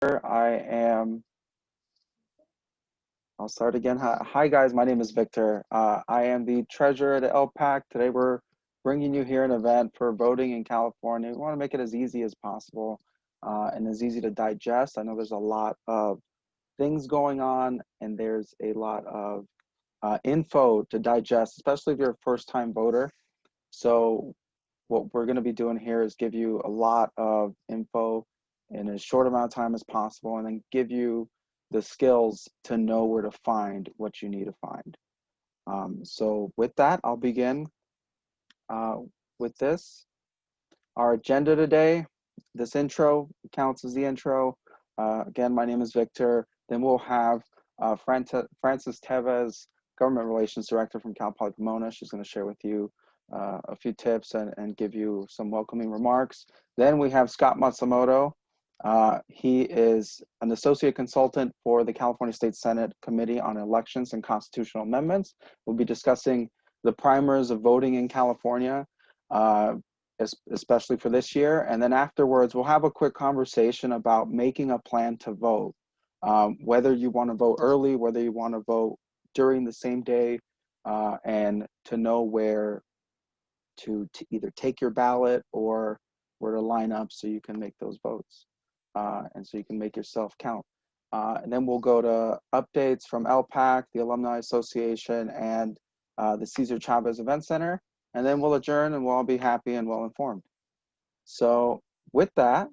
I'll start again. Hi guys, my name is Victor. I am the treasurer at LPAC. Today we're bringing you here an event for voting in California. We want to make it as easy as possible and as easy to digest. I know there's a lot of things going on and there's a lot of info to digest, especially if you're a first-time voter. So what we're going to be doing here is give you a lot of info in as short amount of time as possible, and then give you the skills to know where to find what you need to find. So with that, I'll begin with this. Our agenda today, this intro counts as the intro. Again, my name is Victor. Then we'll have Frances Tevez, Government Relations Director from Cal Poly Pomona. She's going to share with you a few tips and give you some welcoming remarks. Then we have Scott Matsumoto. He is an associate consultant for the California State Senate Committee on Elections and Constitutional Amendments. We'll be discussing the primers of voting in California, especially for this year. And then afterwards, we'll have a quick conversation about making a plan to vote. Whether you want to vote early, whether you want to vote during the same day, and to know where to either take your ballot or where to line up so you can make those votes. And so you can make yourself count. And then we'll go to updates from LPAC, the Alumni Association, and the Cesar Chavez Event Center. And then we'll adjourn and we'll all be happy and well informed. So with that,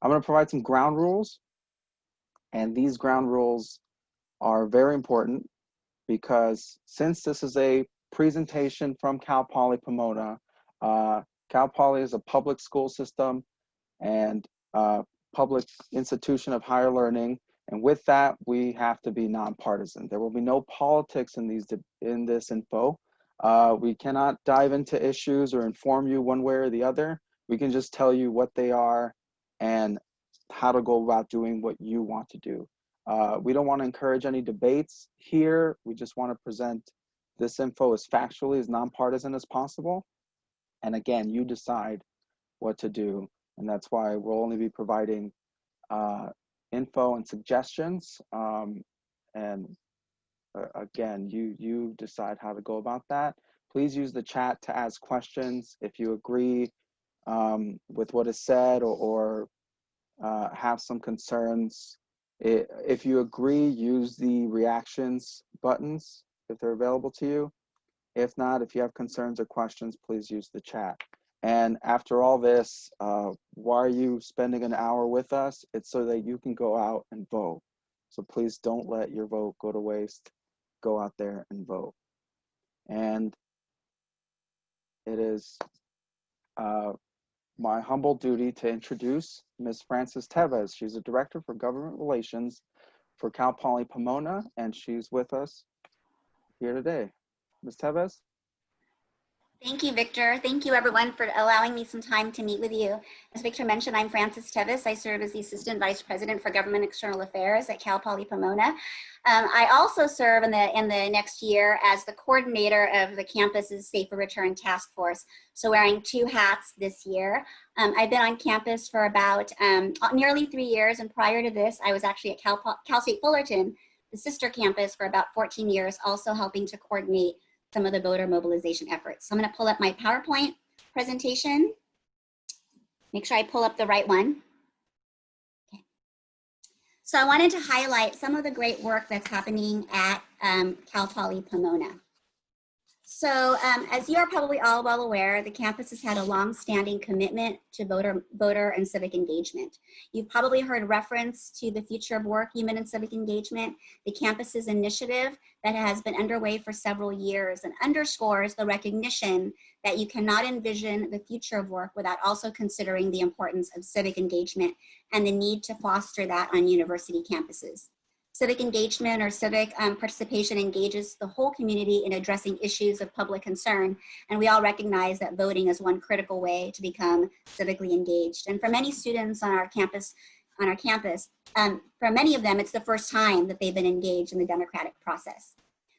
I'm going to provide some ground rules. And these ground rules are very important because since this is a presentation from Cal Poly Pomona, Cal Poly is a public school system and public institution of higher learning, and with that we have to be nonpartisan. There will be no politics in this info. We cannot dive into issues or inform you one way or the other. We can just tell you what they are and how to go about doing what you want to do. We don't want to encourage any debates here. We just want to present this info as factually, as nonpartisan as possible. And again, you decide what to do. And that's why we'll only be providing info and suggestions. Again, you decide how to go about that. Please use the chat to ask questions. If you agree with what is said or have some concerns, if you agree, use the reactions buttons if they're available to you. If not, if you have concerns or questions, please use the chat. And after all this, why are you spending an hour with us? It's so that you can go out and vote. So please don't let your vote go to waste. Go out there and vote. And it is my humble duty to introduce Ms. Frances Tevez. She's a Director for Government Relations for Cal Poly Pomona, and she's with us here today. Ms. Tevez? Thank you, Victor. Thank you, everyone, for allowing me some time to meet with you. As Victor mentioned, I'm Frances Tevez. I serve as the Assistant Vice President for Government External Affairs at Cal Poly Pomona. I also serve in the next year as the coordinator of the campus's Safer Return Task Force, so wearing two hats this year. I've been on campus for about nearly 3 years, and prior to this, I was actually at Cal State Fullerton, the sister campus, for about 14 years, also helping to coordinate some of the voter mobilization efforts. So I'm going to pull up my PowerPoint presentation. Make sure I pull up the right one. Okay. So I wanted to highlight some of the great work that's happening at Cal Poly Pomona. So as you are probably all well aware, the campus has had a long-standing commitment to voter and civic engagement. You've probably heard reference to the Future of Work, Human and Civic Engagement, the campus's initiative that has been underway for several years and underscores the recognition that you cannot envision the future of work without also considering the importance of civic engagement and the need to foster that on university campuses. Civic engagement or civic participation engages the whole community in addressing issues of public concern, and we all recognize that voting is one critical way to become civically engaged. And for many students on our campus, for many of them, it's the first time that they've been engaged in the democratic process.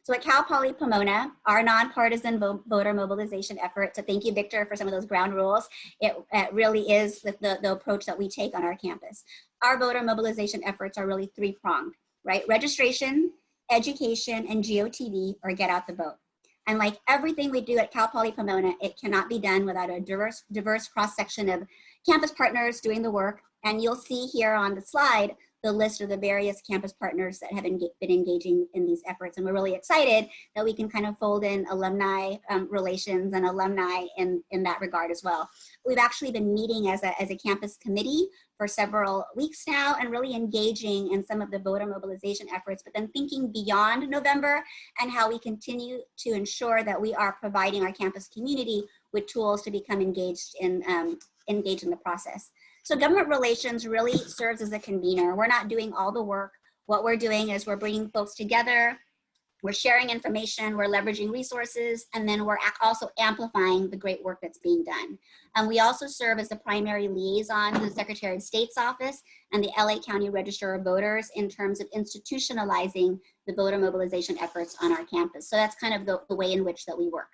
So at Cal Poly Pomona, our nonpartisan voter mobilization effort, so thank you, Victor, for some of those ground rules. It really is the approach that we take on our campus. Our voter mobilization efforts are really three-pronged, right? Registration, education, and GOTV, or get out the vote. And like everything we do at Cal Poly Pomona, it cannot be done without a diverse cross-section of campus partners doing the work. And you'll see here on the slide the list of the various campus partners that have been engaging in these efforts. And we're really excited that we can kind of fold in alumni relations and alumni in that regard as well. We've actually been meeting as a campus committee for several weeks now and really engaging in some of the voter mobilization efforts, but then thinking beyond November and how we continue to ensure that we are providing our campus community with tools to become engaged in the process. So government relations really serves as a convener. We're not doing all the work. What we're doing is we're bringing folks together, we're sharing information, we're leveraging resources, and then we're also amplifying the great work that's being done. We also serve as the primary liaison to the Secretary of State's office and the LA County Register of Voters in terms of institutionalizing the voter mobilization efforts on our campus. So that's kind of the way in which that we work.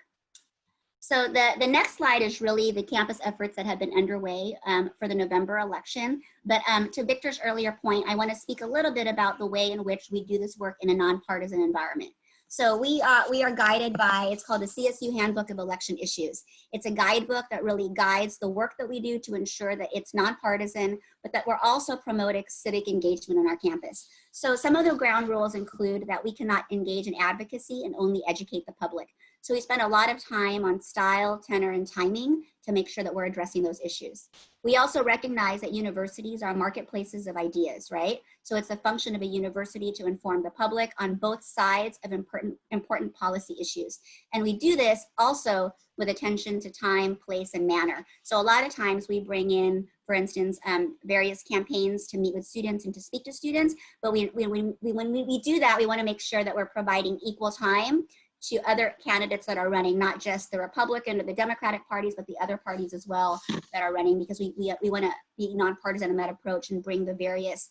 So the next slide is really the campus efforts that have been underway for the November election. But to Victor's earlier point, I want to speak a little bit about the way in which we do this work in a nonpartisan environment. So we are guided by, it's called the CSU Handbook of Election Issues. It's a guidebook that really guides the work that we do to ensure that it's nonpartisan, but that we're also promoting civic engagement on our campus. So some of the ground rules include that we cannot engage in advocacy and only educate the public. So we spend a lot of time on style, tenor, and timing to make sure that we're addressing those issues. We also recognize that universities are marketplaces of ideas, right? So it's a function of a university to inform the public on both sides of important policy issues. And we do this also with attention to time, place, and manner. So a lot of times we bring in, for instance, various campaigns to meet with students and to speak to students. But when we do that, we want to make sure that we're providing equal time to other candidates that are running, not just the Republican or the Democratic parties, but the other parties as well that are running, because we want to be nonpartisan in that approach and bring the various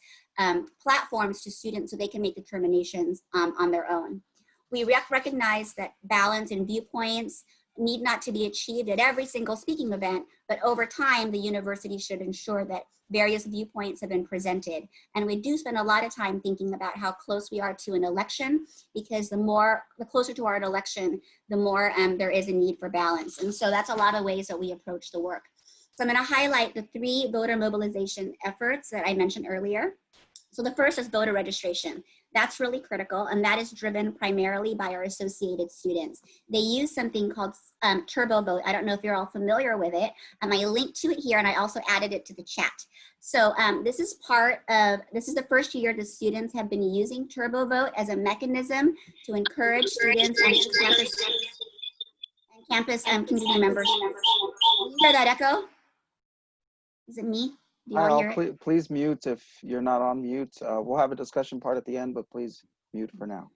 platforms to students so they can make determinations on their own. We recognize that balance in viewpoints need not to be achieved at every single speaking event, but over time, the university should ensure that various viewpoints have been presented. And we do spend a lot of time thinking about how close we are to an election, because the closer to our election, the more there is a need for balance. And so that's a lot of ways that we approach the work. So I'm going to highlight the 3 voter mobilization efforts that I mentioned earlier. So the first is voter registration. That's really critical, and that is driven primarily by our associated students. They use something called Turbo Vote. I don't know if you're all familiar with it. I linked to it here, and I also added it to the chat. So this is the first year the students have been using Turbo Vote as a mechanism to encourage students and campus community members. Can you hear that echo? Is it me? Do you all hear it? Please mute if you're not on mute. We'll have a discussion part at the end, but please mute for now.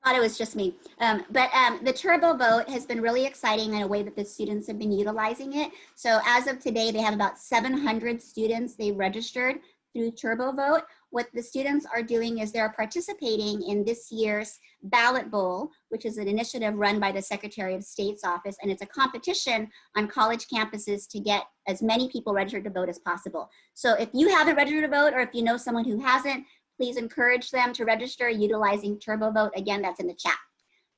I thought it was just me. But the Turbo Vote has been really exciting in a way that the students have been utilizing it. So as of today, they have about 700 students they registered through Turbo Vote. What the students are doing is they're participating in this year's Ballot Bowl, which is an initiative run by the Secretary of State's office, and it's a competition on college campuses to get as many people registered to vote as possible. So if you haven't registered to vote, or if you know someone who hasn't, please encourage them to register utilizing Turbo Vote. Again, that's in the chat.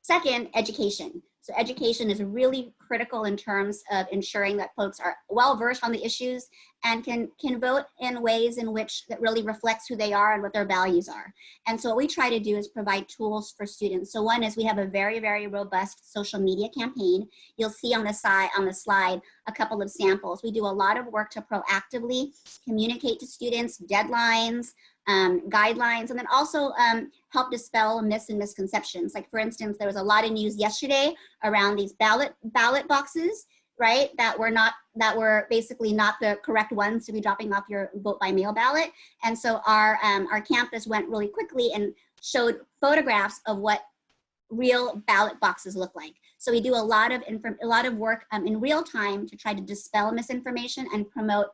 Second, education. So education is really critical in terms of ensuring that folks are well-versed on the issues and can vote in ways in which that really reflects who they are and what their values are. And so what we try to do is provide tools for students. So one is we have a very, very robust social media campaign. You'll see on the slide a couple of samples. We do a lot of work to proactively communicate to students deadlines, guidelines, and then also help dispel myths and misconceptions. Like, for instance, there was a lot of news yesterday around these ballot boxes, right? That were basically not the correct ones to be dropping off your vote by mail ballot. And so our campus went really quickly and showed photographs of what real ballot boxes look like. So we do a lot of work in real time to try to dispel misinformation and promote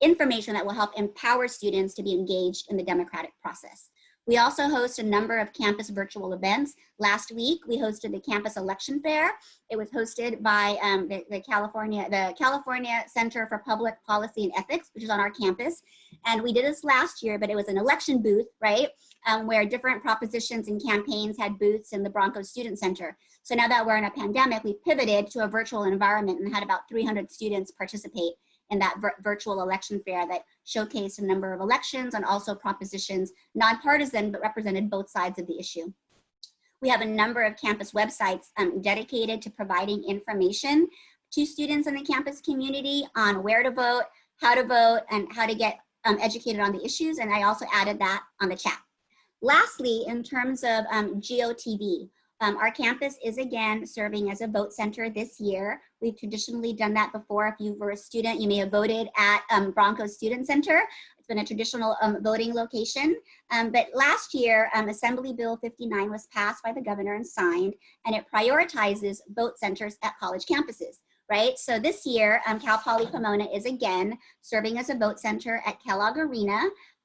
information that will help empower students to be engaged in the democratic process. We also host a number of campus virtual events. Last week, we hosted the Campus Election Fair. It was hosted by the California Center for Public Policy and Ethics, which is on our campus. And we did this last year, but it was an election booth, right? Where different propositions and campaigns had booths in the Broncos Student Center. So now that we're in a pandemic, we pivoted to a virtual environment and had about 300 students participate in that virtual election fair that showcased a number of elections and also propositions, nonpartisan, but represented both sides of the issue. We have a number of campus websites dedicated to providing information to students in the campus community on where to vote, and how to get educated on the issues. And I also added that on the chat. Lastly, in terms of GOTV, our campus is again serving as a vote center this year. We've traditionally done that before. If you were a student, you may have voted at Broncos Student Center. It's been a traditional voting location. But last year, Assembly Bill 59 was passed by the governor and signed, and it prioritizes vote centers at college campuses, right? So this year, Cal Poly Pomona is again serving as a vote center at Kellogg Arena.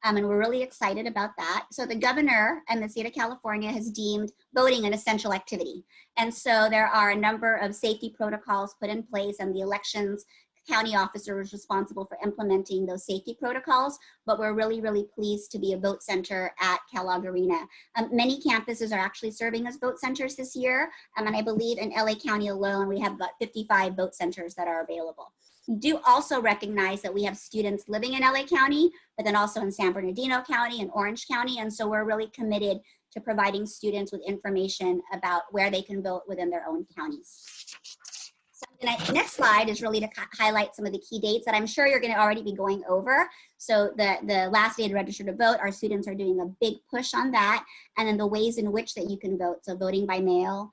And we're really excited about that. So the governor and the state of California has deemed voting an essential activity. And so there are a number of safety protocols put in place, and the elections county officer is responsible for implementing those safety protocols, but we're really, really pleased to be a vote center at Kellogg Arena. Many campuses are actually serving as vote centers this year, and I believe in LA County alone, we have about 55 vote centers that are available. We do also recognize that we have students living in LA County, but then also in San Bernardino County and Orange County, and so we're really committed to providing students with information about where they can vote within their own counties. So the next slide is really to highlight some of the key dates that I'm sure you're going to already be going over. So the last day to register to vote, our students are doing a big push on that, and then the ways in which that you can vote. So voting by mail,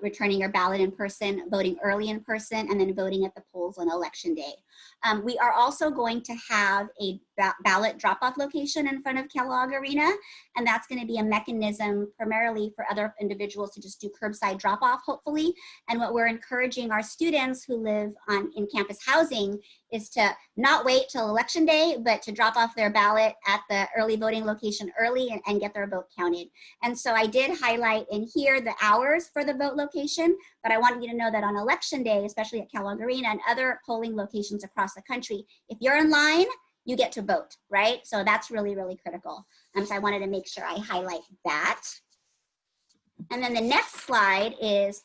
returning your ballot in person, voting early in person, and then voting at the polls on election day. We are also going to have a ballot drop-off location in front of Kellogg Arena, and that's going to be a mechanism primarily for other individuals to just do curbside drop-off, hopefully. And what we're encouraging our students who live in campus housing is to not wait till election day, but to drop off their ballot at the early voting location early and get their vote counted. And so I did highlight in here the hours for the vote location, but I want you to know that on election day, especially at Kellogg Arena and other polling locations across the country, if you're in line, you get to vote, right? So that's really, really critical. So I wanted to make sure I highlight that. And then the next slide is,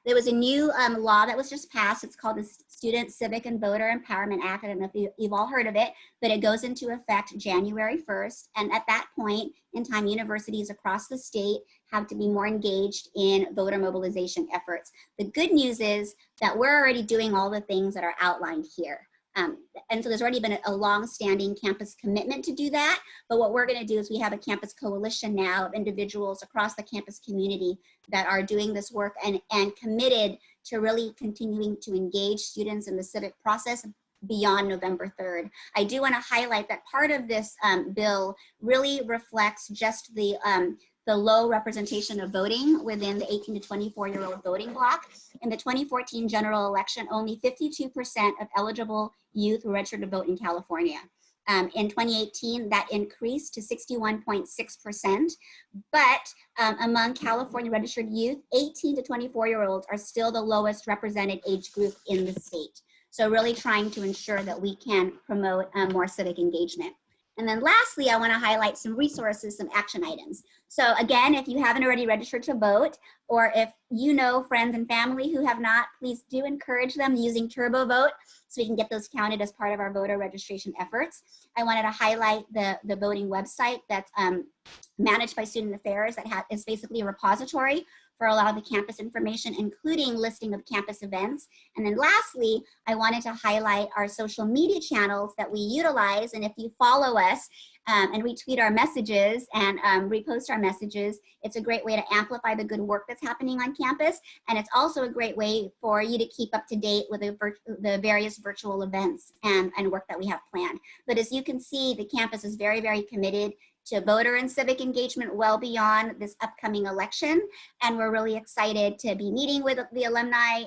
there was a new law that was just passed. It's called the Student Civic and Voter Empowerment Act. I don't know if you've all heard of it, but it goes into effect January 1st. And at that point in time, universities across the state have to be more engaged in voter mobilization efforts. The good news is that we're already doing all the things that are outlined here. And so there's already been a long-standing campus commitment to do that. But what we're going to do is we have a campus coalition now of individuals across the campus community that are doing this work and committed to really continuing to engage students in the civic process beyond November 3rd. I do want to highlight that part of this bill really reflects just the low representation of voting within the 18 to 24-year-old voting block. In the 2014 general election, only 52% of eligible youth were registered to vote in California. In 2018, that increased to 61.6%, but among California registered youth, 18 to 24-year-olds are still the lowest represented age group in the state. So really trying to ensure that we can promote more civic engagement. And then lastly, I want to highlight some resources, some action items. So again, if you haven't already registered to vote, or if you know friends and family who have not, please do encourage them using Turbo Vote so we can get those counted as part of our voter registration efforts. I wanted to highlight the voting website that's managed by Student Affairs that is basically a repository for a lot of the campus information, including listing of campus events. And then lastly, I wanted to highlight our social media channels that we utilize. And if you follow us and retweet our messages and repost our messages, it's a great way to amplify the good work that's happening on campus. And it's also a great way for you to keep up to date with the various virtual events and work that we have planned. But as you can see, the campus is very, very committed to voter and civic engagement well beyond this upcoming election. And we're really excited to be meeting with the alumni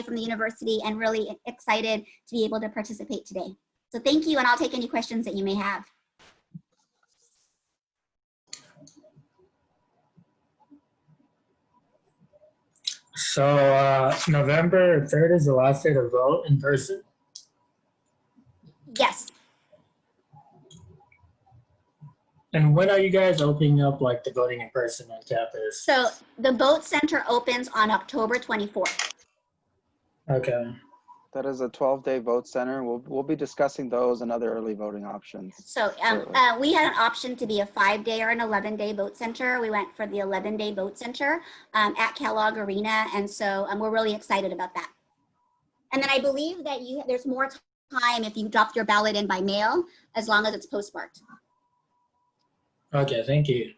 from the university and really excited to be able to participate today. So thank you, and I'll take any questions that you may have. So November 3rd is the last day to vote in person. Yes. And when are you guys opening up like the voting in person on campus? So the vote center opens on October 24th. Okay. That is a 12-day vote center. We'll be discussing those and other early voting options. So we had an option to be a 5-day or an 11-day vote center. We went for the 11-day vote center at Kellogg Arena. And so we're really excited about that. And then I believe that there's more time if you drop your ballot in by mail, as long as it's postmarked. Okay, thank you.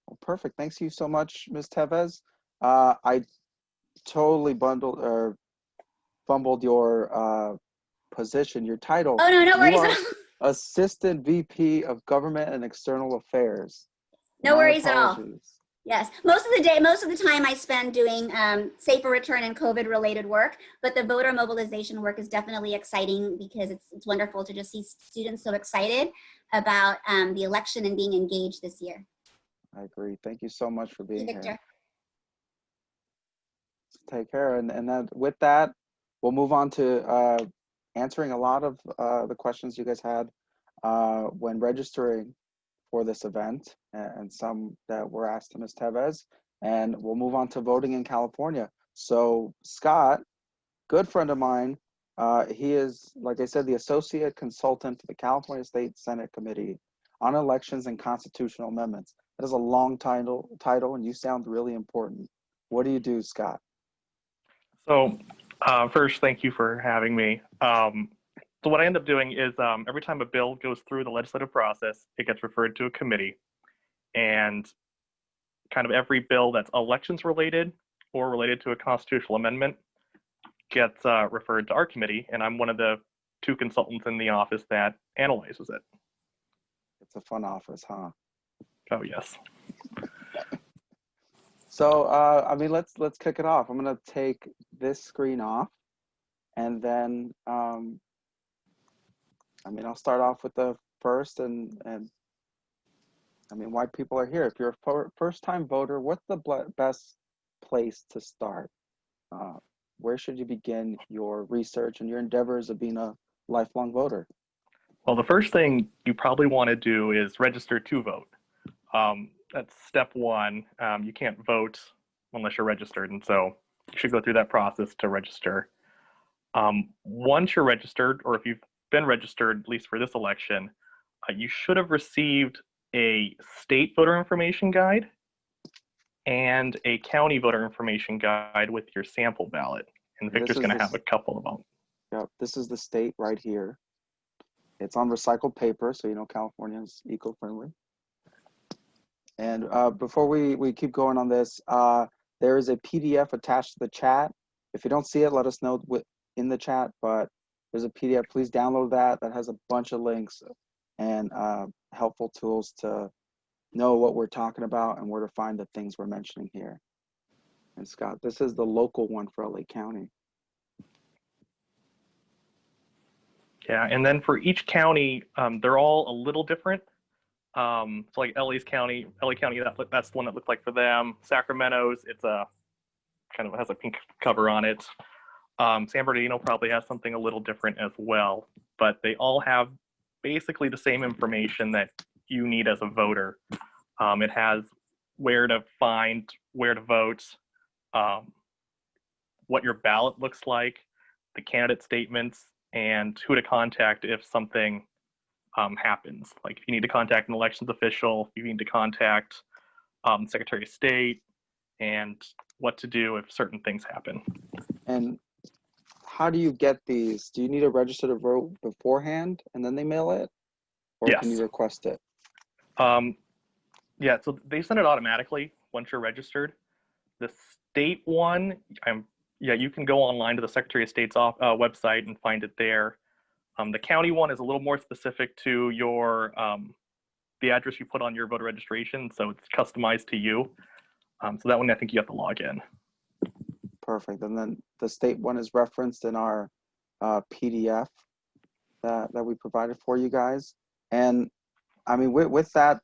Well, perfect. Thanks you so much, Ms. Tevez. I totally fumbled your position, your title. Oh, no worries at all. Assistant VP of Government and External Affairs. No My worries at all. apologies. Yes, most of the time I spend doing safer return and COVID related work, but the voter mobilization work is definitely exciting because it's wonderful to just see students so excited about the election and being engaged this year. I agree. Thank you so much for being Victor. here. Take care. And then with that, we'll move on to answering a lot of the questions you guys had when registering for this event, and some that were asked to Ms. Tevez. And we'll move on to voting in California. So Scott, good friend of mine, he is, like I said, the Associate Consultant for the California State Senate Committee on Elections and Constitutional Amendments. That is a long title, and you sound really important. What do you do, Scott? So first, thank you for having me. So what I end up doing is every time a bill goes through the legislative process, it gets referred to a committee. And kind of every bill that's elections related or related to a constitutional amendment gets referred to our committee. And I'm one of the 2 consultants in the office that analyzes it. It's a fun office, huh? Oh, yes. So, I mean, let's kick it off. I'm gonna take this screen off, and then, I mean, I'll start off with the first, and I mean, why people are here. If you're a first-time voter, what's the best place to start? Where should you begin your research and your endeavors of being a lifelong voter? Well, the first thing you probably want to do is register to vote. That's step 1. You can't vote unless you're registered, and so you should go through that process to register. Once you're registered, or if you've been registered, at least for this election, you should have received a state voter information guide and a county voter information guide with your sample ballot. And Victor's going to have a couple of them. Yep, this is the state right here. It's on recycled paper, so you know California is eco-friendly. And before we keep going on this, there is a PDF attached to the chat. If you don't see it, let us know in the chat, but there's a PDF. Please download that. That has a bunch of links and helpful tools to know what we're talking about and where to find the things we're mentioning here. And Scott, this is the local one for LA County. Yeah, and then for each county, they're all a little different. So like LA County, that's the one that looked like for them. Sacramento's, it's a kind of has a pink cover on it. San Bernardino probably has something a little different as well, but they all have basically the same information that you need as a voter. It has where to find, where to vote, what your ballot looks like, the candidate statements, and who to contact if something happens. Like if you need to contact an elections official, you need to contact Secretary of State, and what to do if certain things happen. And how do you get these? Do you need to register to vote beforehand and then they mail it? Or Yes. Can you request it? Yeah, so they send it automatically once you're registered. The state one, yeah, you can go online to the Secretary of State's website and find it there. The county one is a little more specific to your the address you put on your voter registration, so it's customized to you. So that one, I think you have to log in. Perfect. And then the state one is referenced in our PDF that we provided for you guys. And I mean, with that,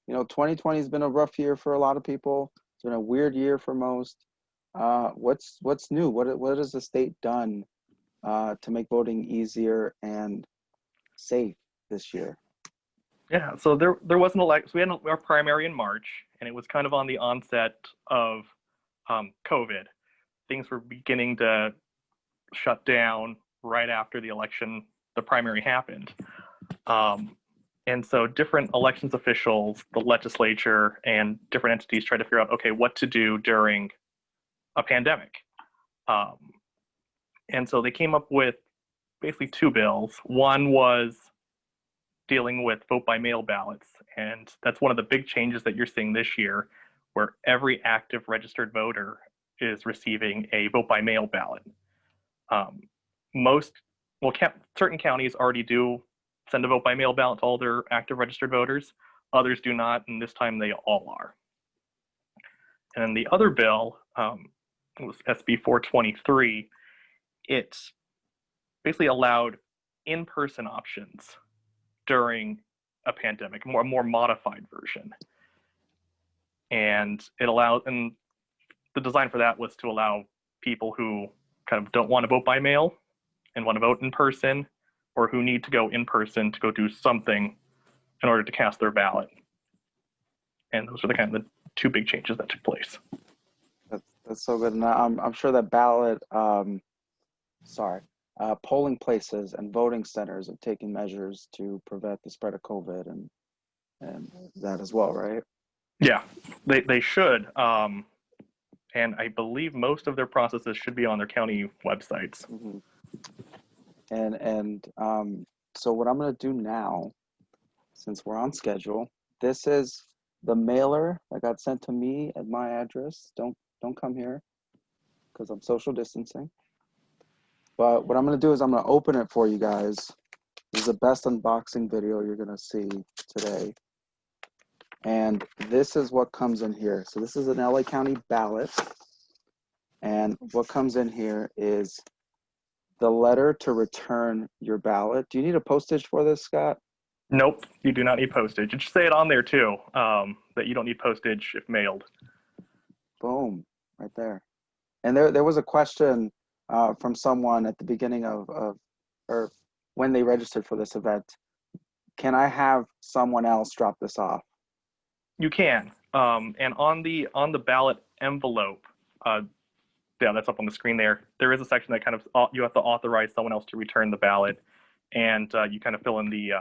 you know, 2020 has been a rough year for a lot of people. It's been a weird year for most. What's new? What has the state done to make voting easier and safe this year? Yeah, so there was an election. So we had our primary in March, and it was kind of on the onset of COVID. Things were beginning to shut down right after the election, the primary happened. And so different elections officials, the legislature, and different entities tried to figure out, okay, what to do during a pandemic. And so they came up with basically two bills. One was dealing with vote by mail ballots. And that's one of the big changes that you're seeing this year, where every active registered voter is receiving a vote by mail ballot. Certain counties already do send a vote by mail ballot to all their active registered voters. Others do not, and this time they all are. And then the other bill was SB 423. It basically allowed in-person options during a pandemic, a more modified version. And and the design for that was to allow people who kind of don't want to vote by mail and want to vote in person, or who need to go in person to go do something in order to cast their ballot. And those are the two big changes that took place. That's so good. And I'm sure that polling places and voting centers are taking measures to prevent the spread of COVID and that as well, right? Yeah, they should. And I believe most of their processes should be on their county websites. Mm-hmm. So what I'm going to do now, since we're on schedule, this is the mailer that got sent to me at my address. Don't come here because I'm social distancing. But what I'm going to do is I'm going to open it for you guys. This is the best unboxing video you're going to see today. And this is what comes in here. So this is an LA County ballot. And what comes in here is the letter to return your ballot. Do you need a postage for this, Scott? Nope, you do not need postage. It should say it on there too, that you don't need postage if mailed. Boom, right there. And there was a question from someone at the beginning or when they registered for this event. Can I have someone else drop this off? You can. And on the ballot envelope, yeah, that's up on the screen there. There is a section that kind of you have to authorize someone else to return the ballot, and you kind of fill in the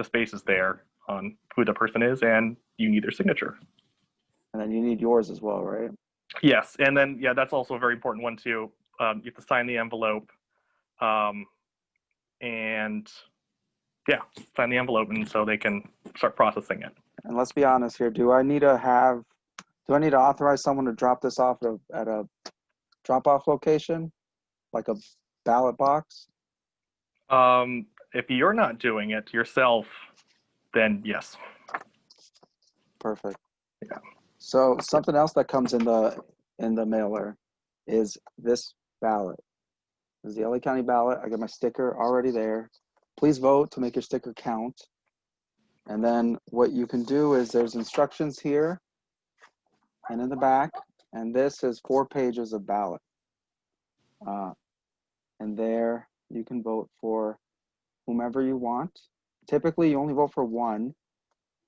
spaces there on who the person is, and you need their signature. And then you need yours as well, right? Yes, and then that's also a very important one too. You have to sign the envelope, and sign the envelope, and so they can start processing it. And let's be honest here. Do I need to authorize someone to drop this off at a drop-off location, like a ballot box? If you're not doing it yourself, then yes. Perfect. Yeah. So something else that comes in the mailer is this ballot. This is the LA County ballot. I got my sticker already there. Please vote to make your sticker count. And then what you can do is there's instructions here and in the back, and this is 4 pages of ballot. And there you can vote for whomever you want. Typically, you only vote for one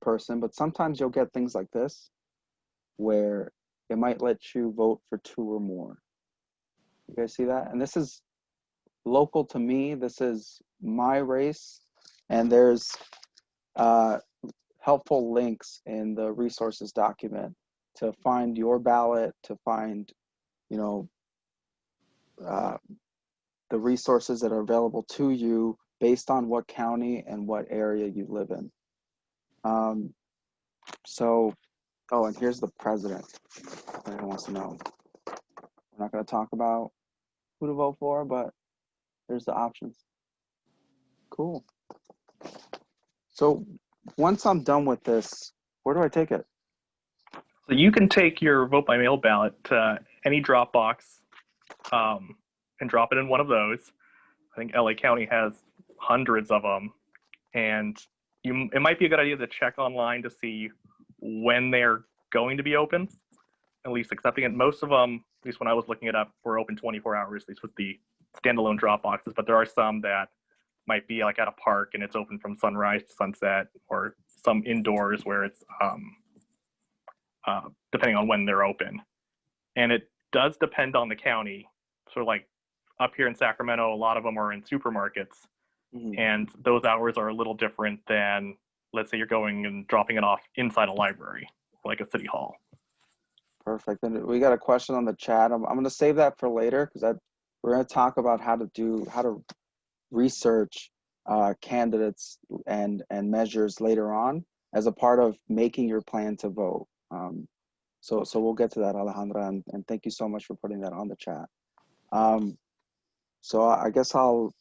person, but sometimes you'll get things like this where it might let you vote for 2 or more. You guys see that? And this is local to me. This is my race, and there's helpful links in the resources document to find your ballot, to find, the resources that are available to you based on what county and what area you live in. And here's the president. Everyone wants to know. We're not going to talk about who to vote for, but there's the options. Cool. So once I'm done with this, where do I take it? So you can take your vote by mail ballot to any drop box and drop it in one of those. I think LA County has hundreds of them, and it might be a good idea to check online to see when they're going to be open, at least accepting it. Most of them, at least when I was looking it up, were open 24 hours, at least with the standalone drop boxes. But there are some that might be like at a park and it's open from sunrise to sunset, or some indoors where it's depending on when they're open. And it does depend on the county. So like up here in Sacramento, a lot of them are in supermarkets, and those hours are a little different than, let's say you're going and dropping it off inside a library, like a city hall. Perfect. And we got a question on the chat. I'm going to save that for later because we're going to talk about how to research candidates and measures later on as a part of making your plan to vote. So we'll get to that, Alejandra, and thank you so much for putting that on the chat. So I guess I'll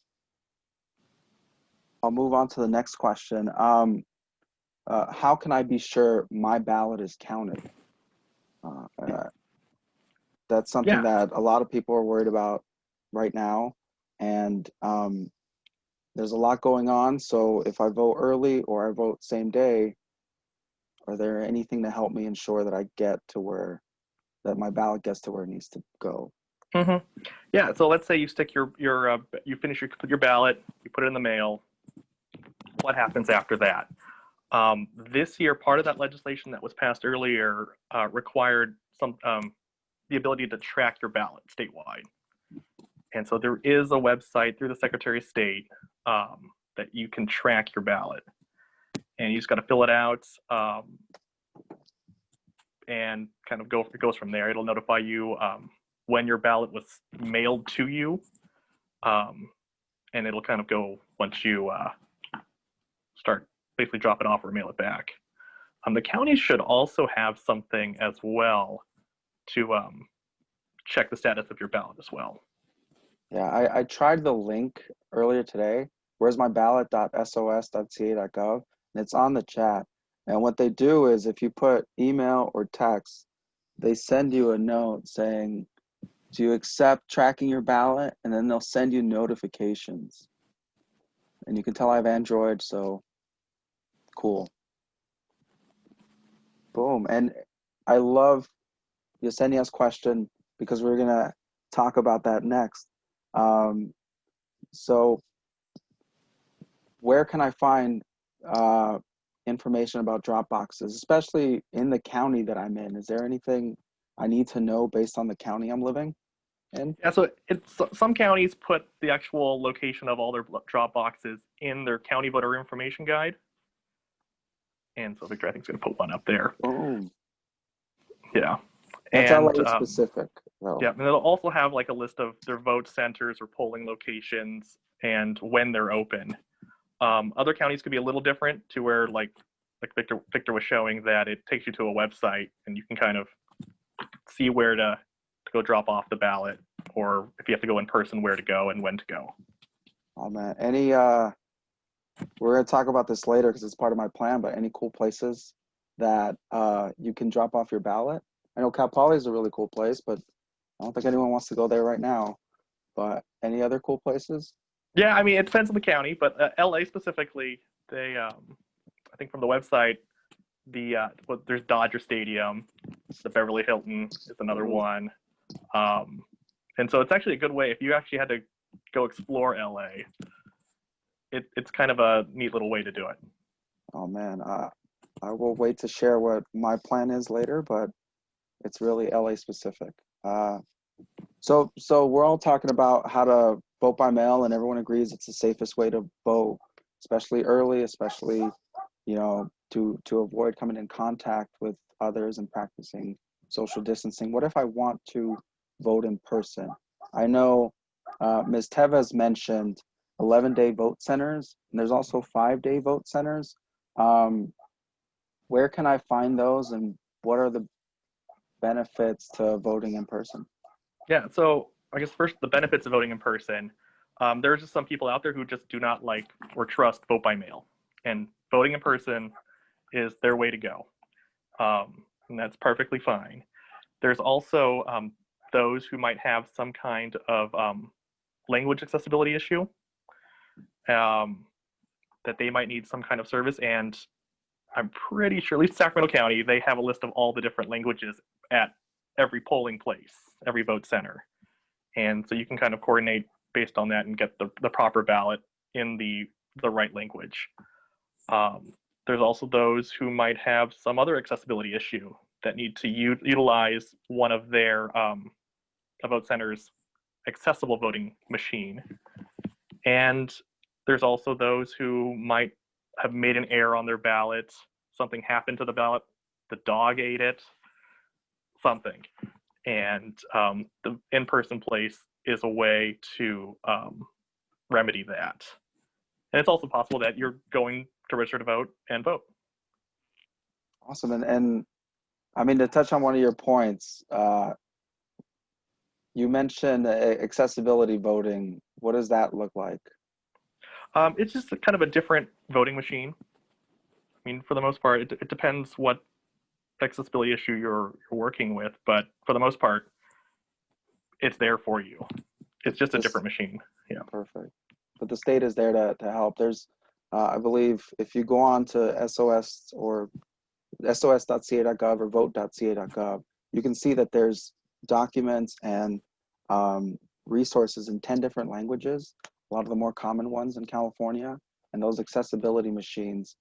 move on to the next question. How can I be sure my ballot is counted? That's something that a lot of people are worried about right now, and there's a lot going on. So if I vote early or I vote same day, are there anything to help me ensure that I get to that my ballot gets to where it needs to go? Yeah. So let's say you stick you finish your ballot, you put it in the mail. What happens after that? This year, part of that legislation that was passed earlier required the ability to track your ballot statewide. And so there is a website through the Secretary of State that you can track your ballot. And you just got to fill it out and kind of it goes from there. It'll notify you when your ballot was mailed to you. And it'll kind of go once you start basically drop it off or mail it back. The county should also have something as well to check the status of your ballot as well. Yeah, I tried the link earlier today, where'smyballot.sos.ca.gov, and it's on the chat. And what they do is if you put email or text, they send you a note saying, do you accept tracking your ballot? And then they'll send you notifications. And you can tell I have Android, so cool. Boom. And I love Yesenia's question because we're going to talk about that next. So where can I find information about drop boxes, especially in the county that I'm in? Is there anything I need to know based on the county I'm living in? Yeah, so some counties put the actual location of all their drop boxes in their county voter information guide. And so Victor, I think, is going to put one up there. Oh. Yeah. That's and LA specific, though. Yeah, and it'll also have like a list of their vote centers or polling locations and when they're open. Other counties could be a little different to where like Victor was showing that it takes you to a website and you can kind of see where to go drop off the ballot, or if you have to go in person, where to go and when to go. Oh man, we're gonna talk about this later because it's part of my plan, but any cool places that you can drop off your ballot? I know Cal Poly is a really cool place, but I don't think anyone wants to go there right now. But any other cool places? Yeah, I mean, it depends on the county, but LA specifically, they, I think from the website, there's Dodger Stadium, the Beverly Hilton is another one. And so it's actually a good way, if you actually had to go explore LA, it's kind of a neat little way to do it. Oh man, I will wait to share what my plan is later, but it's really LA specific. So we're all talking about how to vote by mail, and everyone agrees it's the safest way to vote, especially early, especially, to avoid coming in contact with others and practicing social distancing. What if I want to vote in person? I know Ms. Tevez mentioned 11-day vote centers, and there's also 5-day vote centers. Where can I find those, and what are the benefits to voting in person? Yeah, so I guess first, the benefits of voting in person. There's just some people out there who just do not like or trust vote by mail, and voting in person is their way to go, and that's perfectly fine. There's also those who might have some kind of language accessibility issue, that they might need some kind of service, and I'm pretty sure, at least Sacramento County, they have a list of all the different languages at every polling place, every vote center. And so you can kind of coordinate based on that and get the proper ballot in the right language. There's also those who might have some other accessibility issue that need to utilize one of their a vote center's accessible voting machine. And there's also those who might have made an error on their ballot, something happened to the ballot, the dog ate it, something. And the in-person place is a way to remedy that. And it's also possible that you're going to register to vote and vote. Awesome. And I mean, to touch on one of your points, you mentioned accessibility voting. What does that look like? It's just kind of a different voting machine. I mean, for the most part, it depends what accessibility issue you're working with, but for the most part, it's there for you. It's just a different machine. Yeah. Perfect. But the state is there to help. There's, I believe, if you go on to SOS or sos.ca.gov or vote.ca.gov, you can see that there's documents and resources in 10 different languages, a lot of the more common ones in California. And those accessibility machines,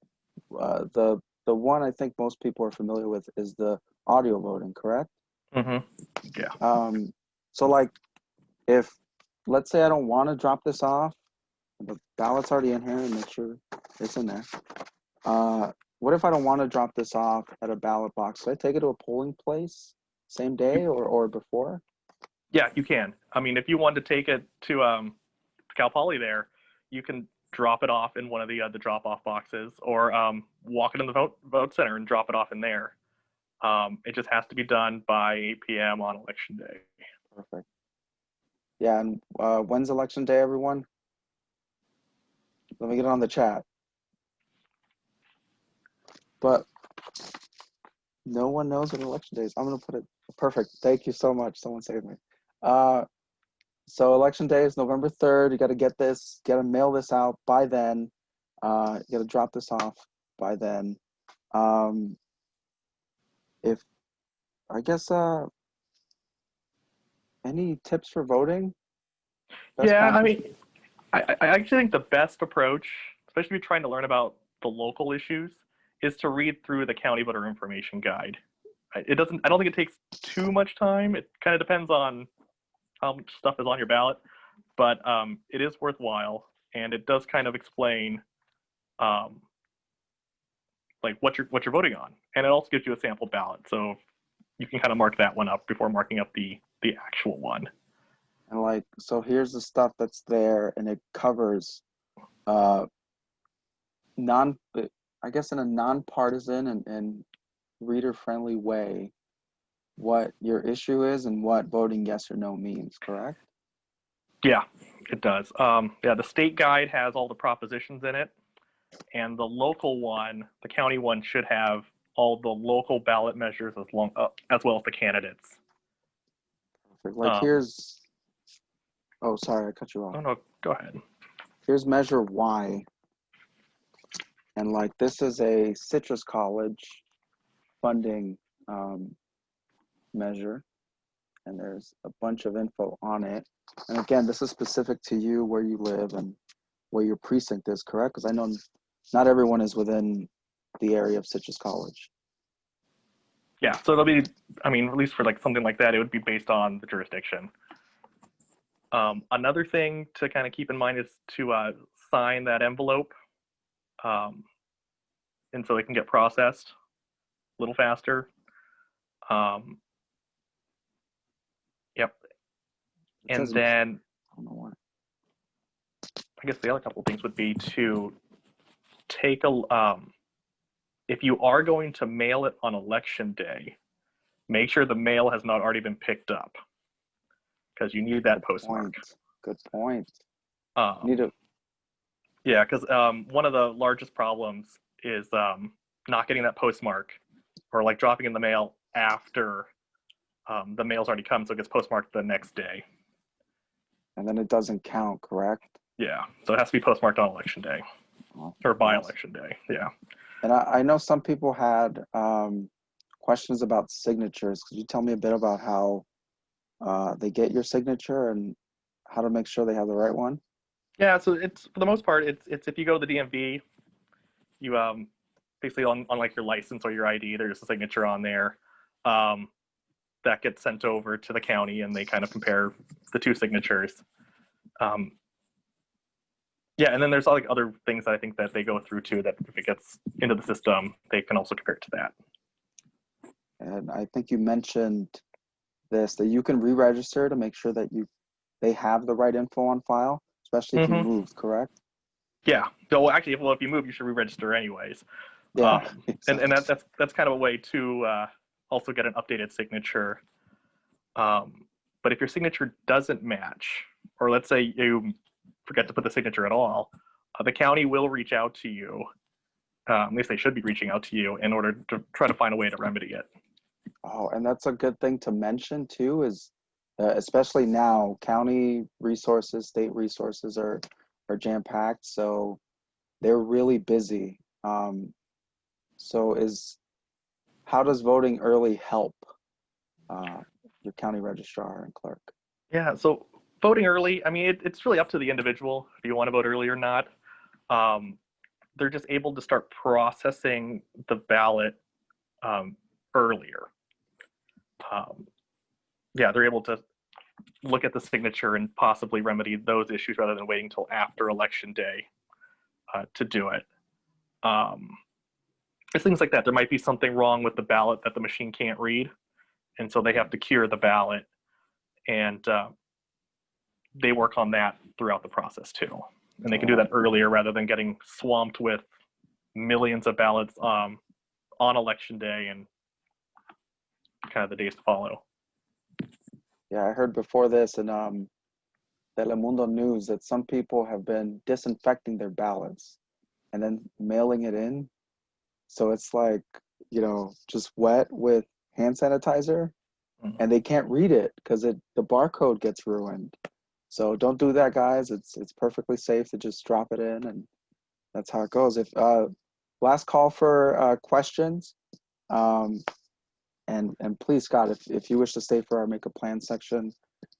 the one I think most people are familiar with is the audio voting, correct? Mm-hmm. Yeah. So like, if, let's say I don't want to drop this off, the ballot's already in here and make sure it's in there. What if I don't want to drop this off at a ballot box? Should I take it to a polling place same day or before? Yeah, you can. I mean, if you want to take it to Cal Poly there, you can drop it off in one of the drop-off boxes, or walk it in the vote center and drop it off in there. It just has to be done by 8 p.m. on election day. Perfect. Yeah, and when's election day, everyone? Let me get it on the chat. But no one knows what election day is. I'm gonna put it perfect. Thank you so much. Someone saved me. So election day is November 3rd. You got to get this, got to mail this out by then. You got to drop this off by then. If I guess any tips for voting? Best Yeah, I practice? mean, I actually think the best approach, especially if you're trying to learn about the local issues, is to read through the county voter information guide. I don't think it takes too much time. It kind of depends on how much stuff is on your ballot, but it is worthwhile, and it does kind of explain like what you're voting on, and it also gives you a sample ballot, so you can kind of mark that one up before marking up the actual one. And like, so here's the stuff that's there, and it covers I guess in a nonpartisan and reader-friendly way, what your issue is and what voting yes or no means, correct? Yeah, it does. Yeah, the state guide has all the propositions in it, and the local one, the county one, should have all the local ballot measures as well as the candidates. Perfect. Like here's, oh, sorry, I cut you off. Oh no, go ahead. Here's Measure Y. And like, this is a Citrus College funding measure. And there's a bunch of info on it. And again, this is specific to you, where you live and where your precinct is, correct? Because I know not everyone is within the area of Citrus College. Yeah, so it'll be, I mean, at least for like something like that, it would be based on the jurisdiction. Another thing to kind of keep in mind is to sign that envelope, and so it can get processed a little faster. Yep. And then I don't know why. I guess the other couple of things would be to take if you are going to mail it on election day, make sure the mail has not already been picked up, because you need that postmark. Good point. Yeah, because one of the largest problems is not getting that postmark, or like dropping in the mail after the mail's already come, so it gets postmarked the next day. And then it doesn't count, correct? Yeah, so it has to be postmarked on election day, or by election day. Yeah. And I know some people had questions about signatures. Could you tell me a bit about how they get your signature and how to make sure they have the right one? Yeah, so it's for the most part, it's if you go to the DMV, you basically on like your license or your ID, there's a signature on there. Um, that gets sent over to the county, and they kind of compare the two signatures. Um, yeah, and then there's like other things that I think that they go through too. That if it gets into the system, they can also compare it to that. And I think you mentioned this, that you can re-register to make sure that they have the right info on file, especially if you Mm-hmm. moved, correct? Yeah. So actually, well, if you move, you should re-register anyways. Yeah. And that's kind of a way to also get an updated signature. But if your signature doesn't match, or let's say you forget to put the signature at all, the county will reach out to you. At least they should be reaching out to you in order to try to find a way to remedy it. Oh, and that's a good thing to mention too, is especially now, county resources, state resources are jam-packed, so they're really busy. So how does voting early help your county registrar and clerk? Yeah. So voting early, I mean, it's really up to the individual if you want to vote early or not. Um, they're just able to start processing the ballot earlier. Yeah, they're able to look at the signature and possibly remedy those issues rather than waiting until after election day to do it. It's things like that. There might be something wrong with the ballot that the machine can't read, and so they have to cure the ballot, and they work on that throughout the process too. And they can do that earlier rather than getting swamped with millions of ballots on election day and kind of the days to follow. Yeah, I heard before this in Telemundo News that some people have been disinfecting their ballots and then mailing it in. So it's like, just wet with hand sanitizer, and they can't read it because the barcode gets ruined. So don't do that, guys. It's perfectly safe to just drop it in, and that's how it goes. If last call for questions, and please, Scott, if you wish to stay for our make a plan section,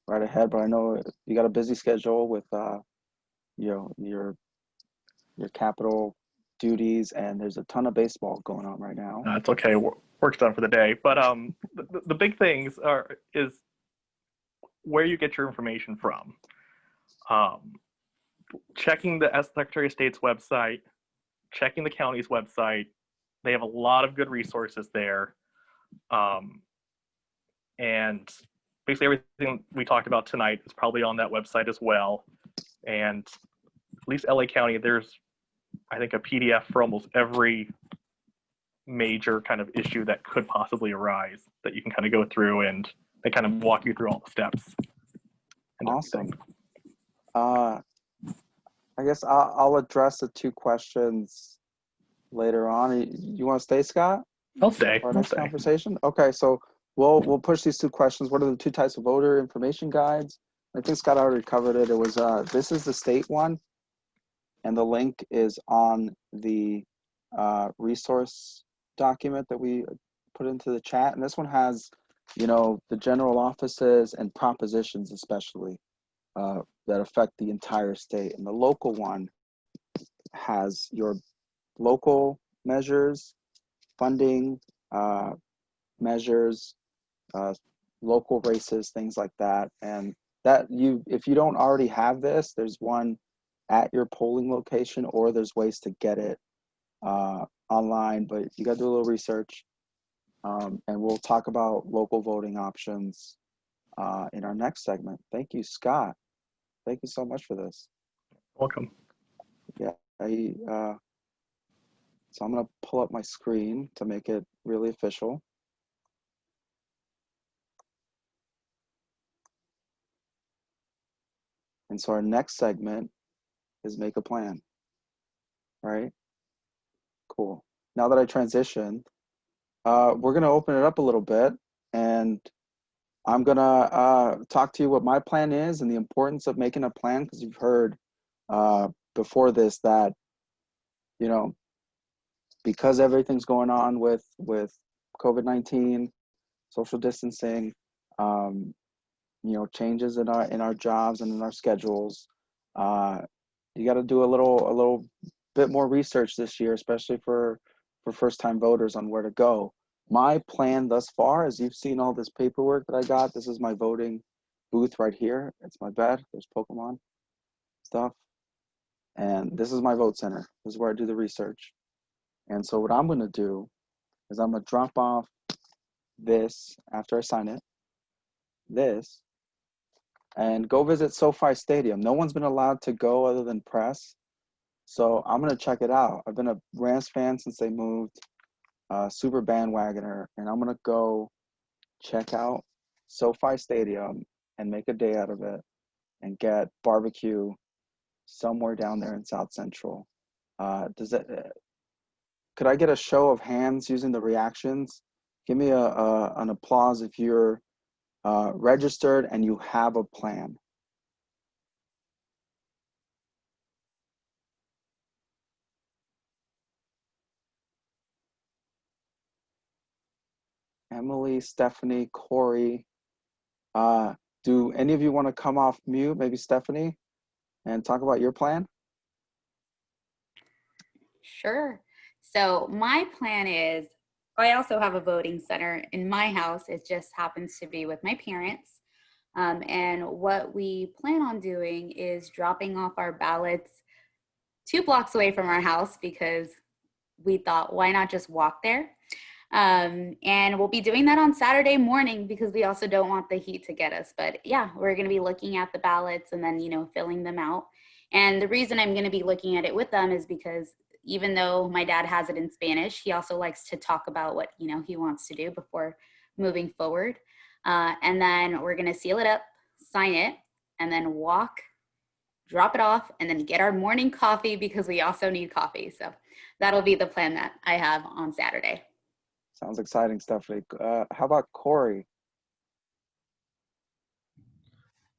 right ahead. But I know you got a busy schedule with your capital duties, and there's a ton of baseball going on right now. It's okay. Work's done for the day. But the big things is where you get your information from. Checking the Secretary of State's website, checking the county's website. They have a lot of good resources there. And basically everything we talked about tonight is probably on that website as well. And at least LA County, there's, I think, a PDF for almost every major kind of issue that could possibly arise that you can kind of go through, and they kind of walk you through all the steps. Awesome. I guess I'll address the two questions later on. You want to stay, Scott? I'll stay. Our next conversation? Okay, so we'll push these two questions. What are the two types of voter information guides? I think Scott already covered it. It was this is the state one, and the link is on the resource document that we put into the chat. And this one has, the general offices and propositions especially that affect the entire state. And the local one has your local measures, funding measures, local races, things like that. And if you don't already have this, there's one at your polling location, or there's ways to get it online, but you got to do a little research. And we'll talk about local voting options in our next segment. Thank you, Scott. Thank you so much for this. Welcome. Yeah, so I'm going to pull up my screen to make it really official. And so our next segment is make a plan, right? Cool. Now that I transitioned, we're going to open it up a little bit, and I'm going to talk to you what my plan is and the importance of making a plan, because you've heard before this that, because everything's going on with COVID-19, social distancing, changes in our jobs and in our schedules. You got to do a little bit more research this year, especially for first-time voters on where to go. My plan thus far, as you've seen all this paperwork that I got, this is my voting booth right here. It's my bed. There's Pokemon stuff. And this is my vote center. This is where I do the research. And so what I'm going to do is I'm going to drop off this after I sign it, this, and go visit SoFi Stadium. No one's been allowed to go other than press. So I'm going to check it out. I've been a Rams fan since they moved, super bandwagoner, and I'm going to go check out SoFi Stadium and make a day out of it and get barbecue somewhere down there in South Central. Could I get a show of hands using the reactions? Give me an applause if you're registered and you have a plan. Emily, Stephanie, Corey. Do any of you want to come off mute, maybe Stephanie, and talk about your plan? Sure. So my plan is, I also have a voting center in my house. It just happens to be with my parents. And what we plan on doing is dropping off our ballots 2 blocks away from our house because we thought, why not just walk there? And we'll be doing that on Saturday morning because we also don't want the heat to get us. But yeah, we're going to be looking at the ballots and then, filling them out. And the reason I'm going to be looking at it with them is because even though my dad has it in Spanish, he also likes to talk about what, he wants to do before moving forward. And then we're going to seal it up, sign it, and then walk, drop it off, and then get our morning coffee because we also need coffee. So that'll be the plan that I have on Saturday. Sounds exciting, Stephanie. How about Corey?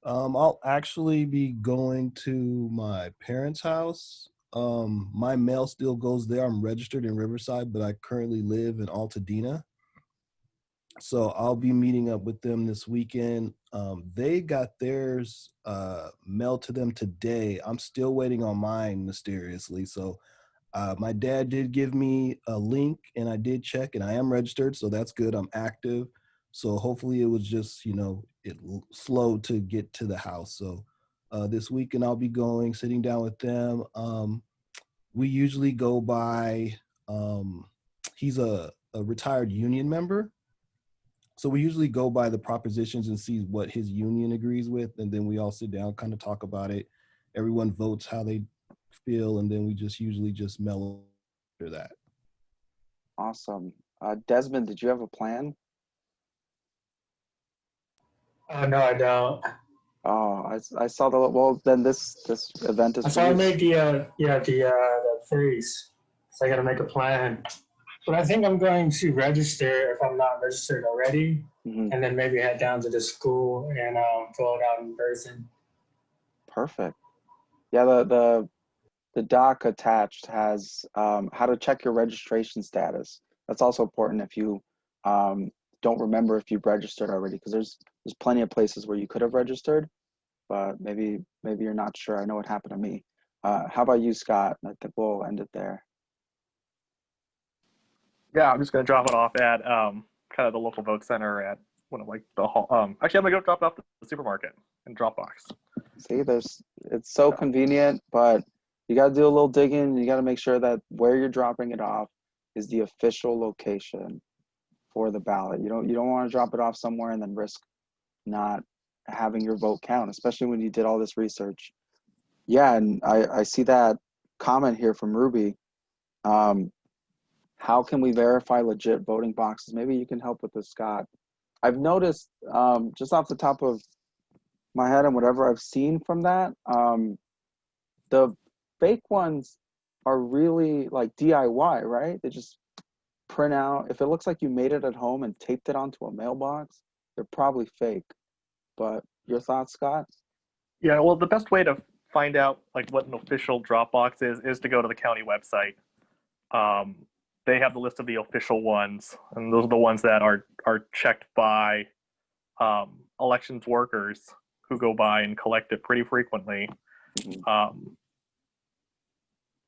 I'll actually be going to my parents' house. My mail still goes there. I'm registered in Riverside, but I currently live in Altadena. So I'll be meeting up with them this weekend. They got theirs mailed to them today. I'm still waiting on mine mysteriously. So my dad did give me a link and I did check and I am registered. So that's good. I'm active. So hopefully it was just, it slowed to get to the house. So this weekend I'll be sitting down with them. We usually go by, he's a retired union member. So we usually go by the propositions and see what his union agrees with. And then we all sit down, kind of talk about it. Everyone votes how they feel. And then we usually just mellow after that. Awesome. Desmond, did you have a plan? No, I don't. Oh, I saw well, then this event is So I made the freeze. So I got to make a plan. But I think I'm going to register if I'm not registered already, and then maybe head down to the school and vote out in person. Perfect. Yeah, the doc attached has how to check your registration status. That's also important if you don't remember if you've registered already, because there's plenty of places where you could have registered, but maybe you're not sure. I know what happened to me. How about you, Scott? I think we'll end it there. Yeah, I'm just going to drop it off at kind of the local vote center at one of the hall. Actually, I'm going to go drop it off at the supermarket in Dropbox. See, it's so convenient, but you got to do a little digging. You got to make sure that where you're dropping it off is the official location for the ballot. You don't want to drop it off somewhere and then risk not having your vote count, especially when you did all this research. Yeah, and I see that comment here from Ruby. How can we verify legit voting boxes? Maybe you can help with this, Scott. I've noticed just off the top of my head and whatever I've seen from that, the fake ones are really like DIY, right? They just print out. If it looks like you made it at home and taped it onto a mailbox, they're probably fake. But your thoughts, Scott? Yeah, well, the best way to find out what an official Dropbox is to go to the county website. they have the list of the official ones, and those are the ones that are checked by elections workers who go by and collect it pretty frequently.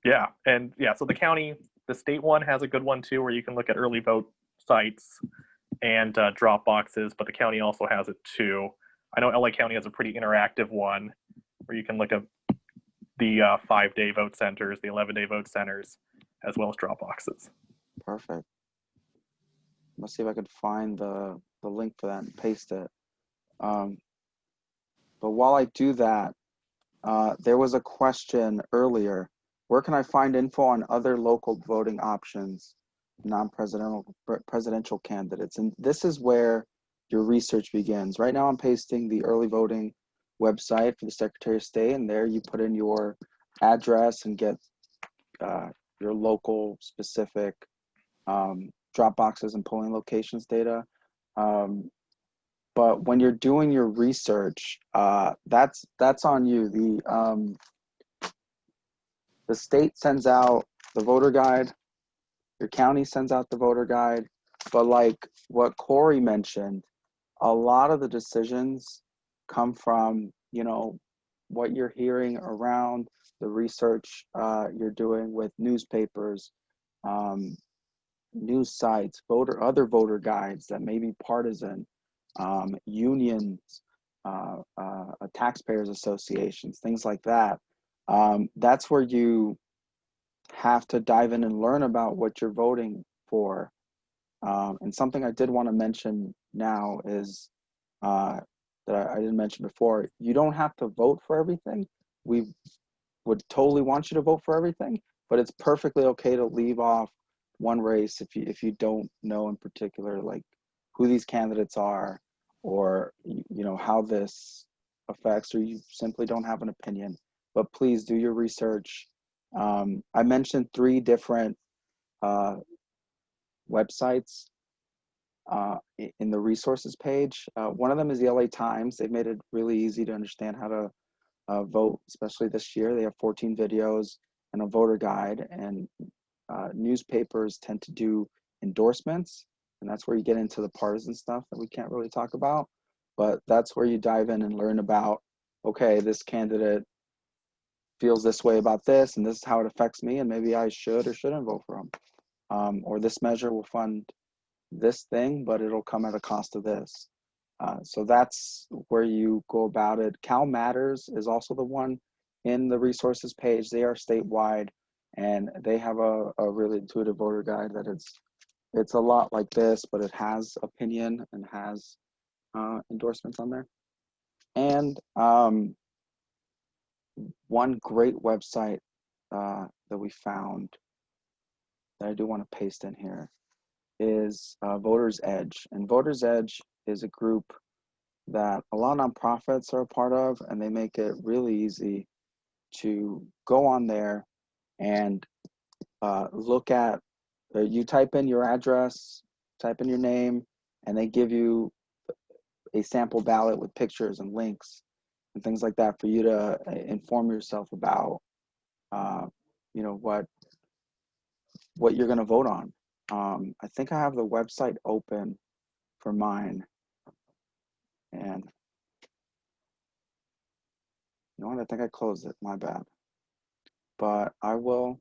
Yeah, and yeah, so the state one has a good one too, where you can look at early vote sites and drop boxes, but the county also has it too. I know LA County has a pretty interactive one where you can look at the 5-day vote centers, the 11-day vote centers, as well as drop boxes. Perfect. Let's see if I could find the link for that and paste it. But while I do that, there was a question earlier. Where can I find info on other local voting options, non-presidential candidates? And this is where your research begins. Right now I'm pasting the early voting website for the Secretary of State, and there you put in your address and get your local specific drop boxes and polling locations data. But when you're doing your research, that's on you. The state sends out the voter guide, your county sends out the voter guide, but like what Corey mentioned, a lot of the decisions come from, you know, what you're hearing around, the research you're doing with newspapers, news sites, other voter guides that may be partisan, unions, taxpayers associations, things like that. That's where you have to dive in and learn about what you're voting for. And something I did want to mention now is that I didn't mention before, you don't have to vote for everything. We would totally want you to vote for everything, but it's perfectly okay to leave off one race if you don't know in particular like who these candidates are, or you know how this affects, or you simply don't have an opinion. But please do your research. I mentioned 3 different websites in the resources page. One of them is the LA Times. They've made it really easy to understand how to vote, especially this year. They have 14 videos and a voter guide, and newspapers tend to do endorsements, and that's where you get into the partisan stuff that we can't really talk about. But that's where you dive in and learn about, okay, this candidate feels this way about this, and this is how it affects me, and maybe I should or shouldn't vote for them. Or this measure will fund this thing, but it'll come at a cost of this. So that's where you go about it. Cal Matters is also the one in the resources page. They are statewide, and they have a really intuitive voter guide that it's a lot like this, but it has opinion and has endorsements on there. And one great website that we found that I do want to paste in here is Voters Edge. And Voters Edge is a group that a lot of nonprofits are a part of, and they make it really easy to go on there and look at, you type in your address, type in your name, and they give you a sample ballot with pictures and links and things like that for you to inform yourself about, you know, what you're going to vote on. I think I have the website open for mine, and you know what? I think I closed it. My bad. But I will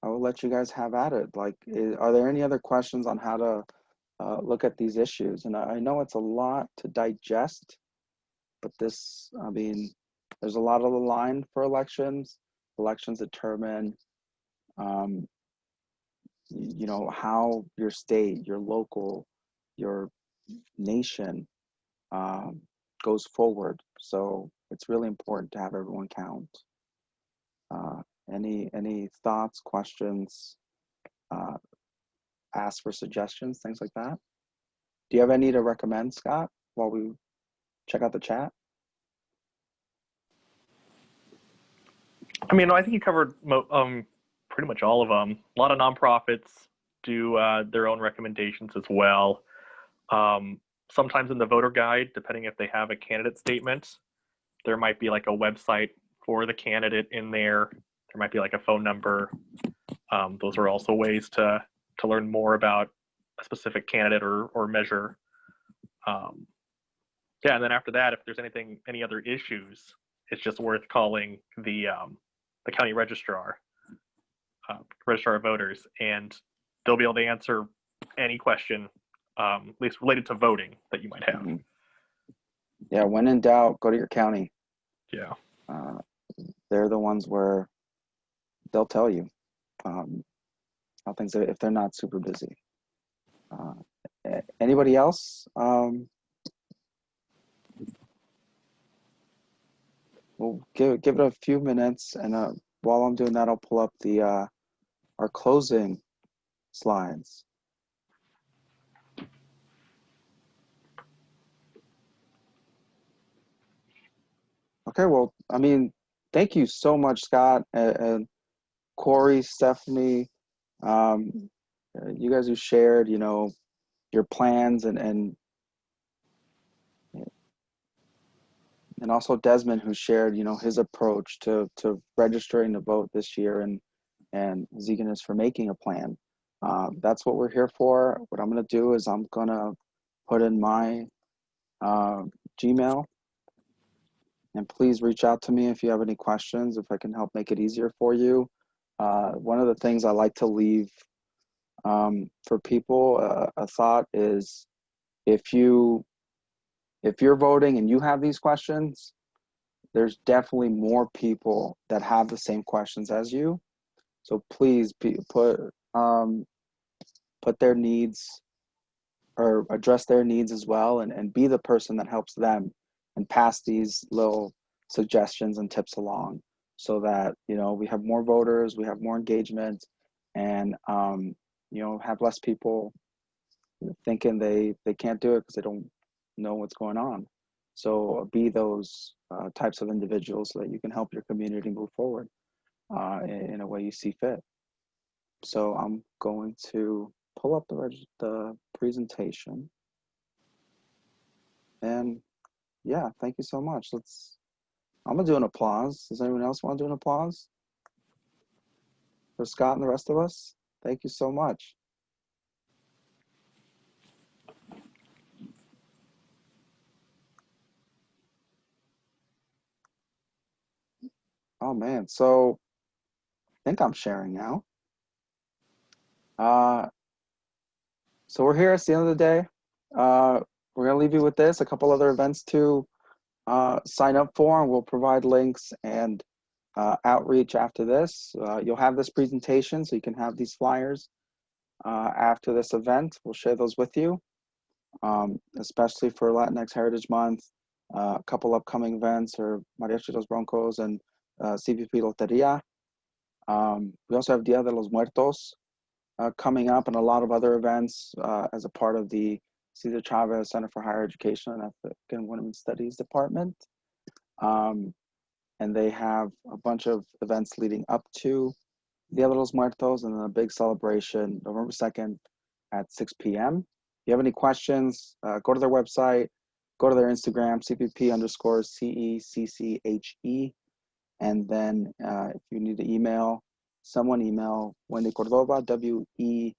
let you guys have at it. Like, are there any other questions on how to look at these issues? And I know it's a lot to digest, but this, I mean, there's a lot on the line for elections. Elections determine, you know, how your state, your local, your nation goes forward. So it's really important to have everyone count. Any thoughts, questions, ask for suggestions, things like that? Do you have any to recommend, Scott, while we check out the chat? I mean, I think you covered pretty much all of them. A lot of nonprofits do their own recommendations as well. Sometimes in the voter guide, depending if they have a candidate statement, there might be like a website for the candidate in there. There might be like a phone number. Those are also ways to to learn more about a specific candidate or measure. Yeah, and then after that, if there's any other issues, it's just worth calling the county registrar of voters, and they'll be able to answer any question, at least related to voting, that you might have. Mm-hmm. Yeah, when in doubt, go to your county. Yeah. They're the ones where they'll tell you how things are if they're not super busy. Anybody else? We'll give it a few minutes, and while I'm doing that, I'll pull up the our closing slides. Okay, well, I mean, thank you so much, Scott and Corey, Stephanie, you guys who shared, your plans and also Desmond, who shared, his approach to registering to vote this year and his eagerness for making a plan. That's what we're here for. What I'm going to do is I'm going to put in my Gmail, and please reach out to me if you have any questions, if I can help make it easier for you. One of the things I like to leave for people, a thought is, if you're voting and you have these questions, there's definitely more people that have the same questions as you. So please put their needs, or address their needs as well, and be the person that helps them, and pass these little suggestions and tips along, so that we have more voters, we have more engagement, and have less people thinking they can't do it because they don't know what's going on. So be those types of individuals so that you can help your community move forward in a way you see fit. So I'm going to pull up the presentation. And yeah, thank you so much. I'm gonna do an applause. Does anyone else want to do an applause for Scott and the rest of us? Thank you so much. Oh man, so I think I'm sharing now. So we're here. It's the end of the day. We're gonna leave you with this, a couple other events to sign up for, and we'll provide links and outreach after this. You'll have this presentation, so you can have these flyers after this event. We'll share those with you, especially for Latinx Heritage Month. A couple upcoming events are Mariachi Los Broncos and CVP Loteria. We also have Dia de los Muertos coming up, and a lot of other events as a part of the Cesar Chavez Center for Higher Education and African Women's Studies Department. And they have a bunch of events leading up to Dia de los Muertos, and then a big celebration November 2nd at 6 p.m. If you have any questions, go to their website, go to their Instagram, CPP_CECCHE. And then if you need to email, someone email Wendy Cordova, WECORDOVA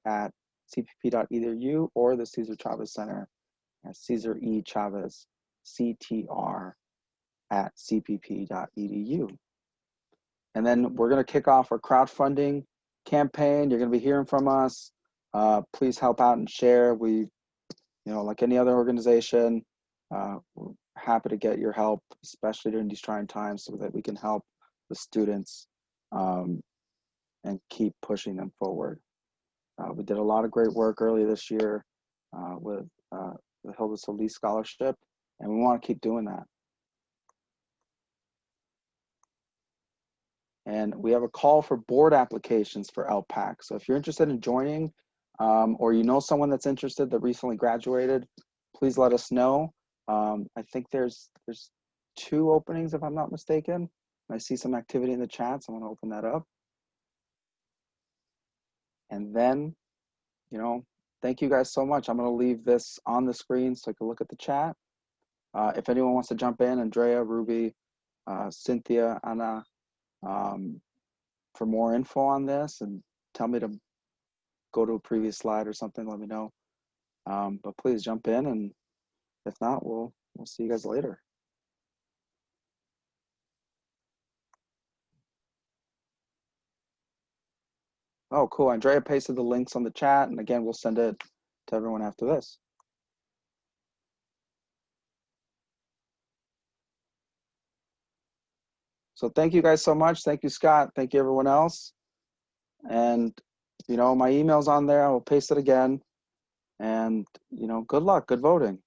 at cpp.edu, or the Cesar Chavez Center at Cesar E. Chavez, CTR at cpp.edu. And then we're going to kick off our crowdfunding campaign. You're going to be hearing from us. Please help out and share. We, like any other organization, we're happy to get your help, especially during these trying times, so that we can help the students and keep pushing them forward. We did a lot of great work earlier this year with the Hilda Solis Scholarship, and we want to keep doing that. And we have a call for board applications for LPAC. So if you're interested in joining, or someone that's interested that recently graduated, please let us know. I think there's 2 openings, if I'm not mistaken. I see some activity in the chat, so I'm gonna open that up. And then, thank you guys so much. I'm gonna leave this on the screen so you can look at the chat. If anyone wants to jump in, Andrea, Ruby, Cynthia, Anna, for more info on this and tell me to go to a previous slide or something, let me know. But please jump in, and if not, we'll see you guys later. Oh, cool. Andrea pasted the links on the chat, and again, we'll send it to everyone after this. So thank you guys so much. Thank you, Scott. Thank you, everyone else. And, you know, my email's on there. I will paste it again. And, you know, good luck. Good voting.